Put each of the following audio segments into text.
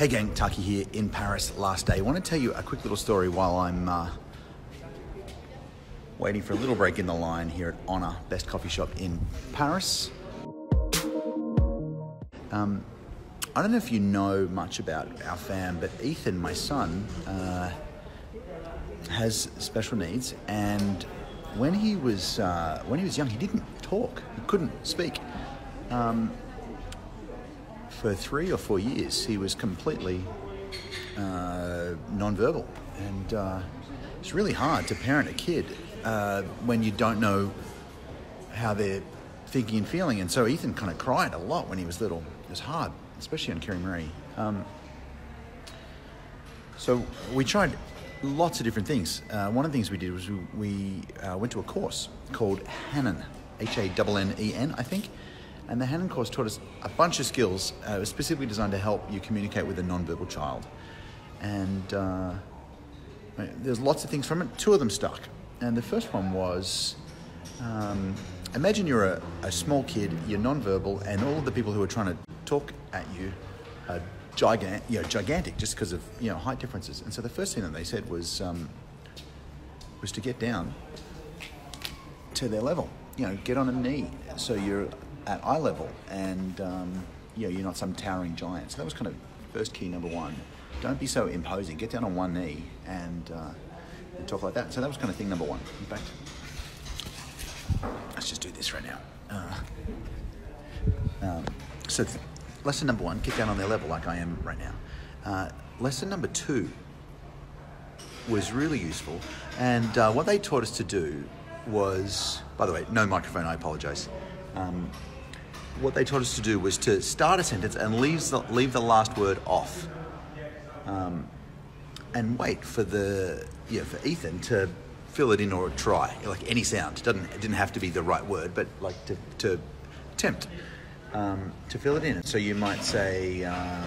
Hey gang, Taki here in Paris, last day. I want to tell you a quick little story while I'm waiting for a little break in the line here at Honor, best coffee shop in Paris. I don't know if you know much about our fam, but Ethan, my son, has special needs, and when he was young, he didn't talk. He couldn't speak. For 3 or 4 years, he was completely non-verbal, and it's really hard to parent a kid when you don't know how they're thinking and feeling. And so Ethan kind of cried a lot when he was little. It was hard, especially on Kerry Marie. So we tried lots of different things. One of the things we did was we went to a course called Hannen, Hannen, I think. And the Hannen course taught us a bunch of skills. It was specifically designed to help you communicate with a non-verbal child. And there's lots of things from it. 2 of them stuck. And the first one was, imagine you're a small kid, you're non-verbal, and all of the people who are trying to talk at you are gigantic just because of height differences. And so the first thing that they said was to get down to their level. Get on a knee so you're at eye level, and you're not some towering giant. So that was kind of first key number 1. Don't be so imposing. Get down on one knee and talk like that. So that was kind of thing number 1. In fact, let's just do this right now. So lesson number 1, get down on their level like I am right now. Lesson number 2 was really useful, and what they taught us to do was, by the way, no microphone, I apologize. What they taught us to do was to start a sentence and leave the last word off, and wait for for Ethan to fill it in or try, like any sound. It didn't have to be the right word, but like to attempt to fill it in. And so you might say, I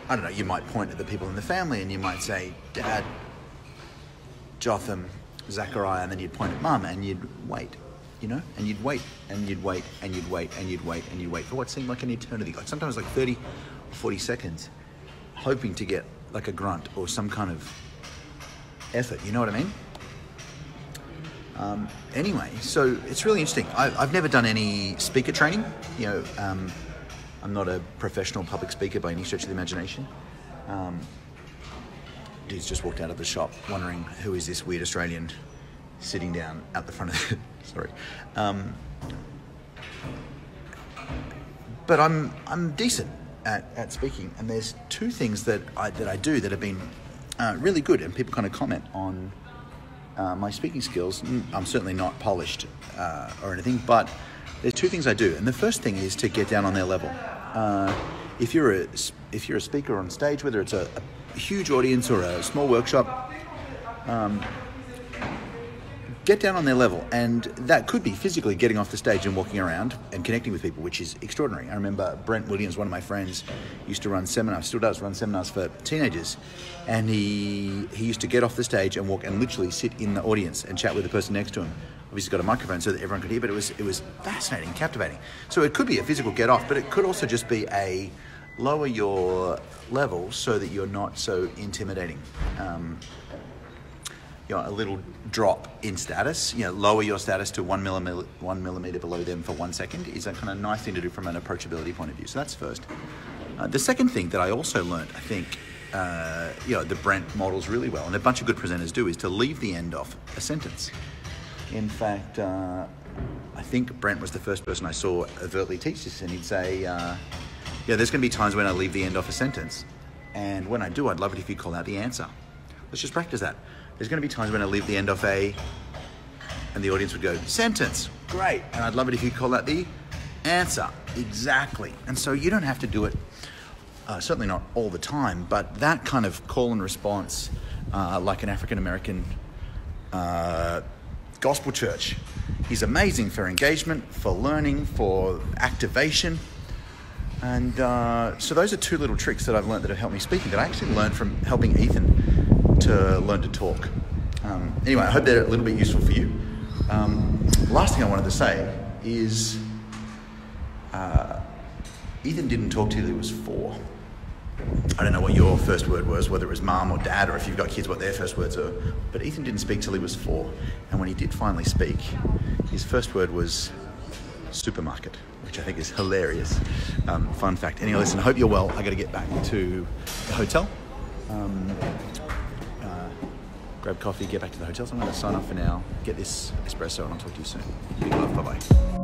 don't know. You might point at the people in the family, and you might say, Dad, Jotham, Zachariah, and then you'd point at Mum, and you'd wait, and you'd wait, and you'd wait, and you'd wait, and you'd wait, and you'd wait for what seemed like an eternity, like sometimes like 30 or 40 seconds, hoping to get like a grunt or some kind of effort, you know what I mean? Anyway, so it's really interesting. I've never done any speaker training, I'm not a professional public speaker by any stretch of the imagination. Dude's just walked out of the shop wondering who is this weird Australian sitting down at the front of the sorry. But I'm decent at speaking, and there's 2 things that I do that have been really good, and people kind of comment on my speaking skills. I'm certainly not polished or anything, but there's 2 things I do, and the first thing is to get down on their level. If you're a speaker on stage, whether it's a huge audience or a small workshop, get down on their level, and that could be physically getting off the stage and walking around and connecting with people, which is extraordinary. I remember Brent Williams, one of my friends, used to run seminars, still does run seminars for teenagers, and he used to get off the stage and walk and literally sit in the audience and chat with the person next to him. Obviously got a microphone so that everyone could hear, but it was fascinating, captivating. So it could be a physical get off, but it could also just be a lower your level so that you're not so intimidating. A little drop in status, lower your status to 1 millimeter below them for 1 second is a kind of nice thing to do from an approachability point of view. So that's first. The second thing that I also learned, I think, the Brent models really well, and a bunch of good presenters do, is to leave the end off a sentence. In fact, I think Brent was the first person I saw overtly teach this, and he'd say, there's going to be times when I leave the end off a sentence, and when I do, I'd love it if you call out the answer. Let's just practice that. There's going to be times when I leave the end off and the audience would go, sentence, great, and I'd love it if you call out the answer, exactly. And so you don't have to do it, certainly not all the time, but that kind of call and response, like an African-American gospel church, is amazing for engagement, for learning, for activation. And so those are 2 little tricks that I've learned that have helped me speaking, that I actually learned from helping Ethan to learn to talk. Anyway, I hope they're a little bit useful for you. Last thing I wanted to say is Ethan didn't talk till he was 4. I don't know what your first word was, whether it was mum or dad, or if you've got kids, what their first words are. But Ethan didn't speak till he was 4. And when he did finally speak, his first word was supermarket, which I think is hilarious. Fun fact. Anyway, listen, I hope you're well. I got to get back to the hotel. Grab coffee, get back to the hotel. So I'm going to sign off for now, get this espresso, and I'll talk to you soon. Big love. Bye-bye.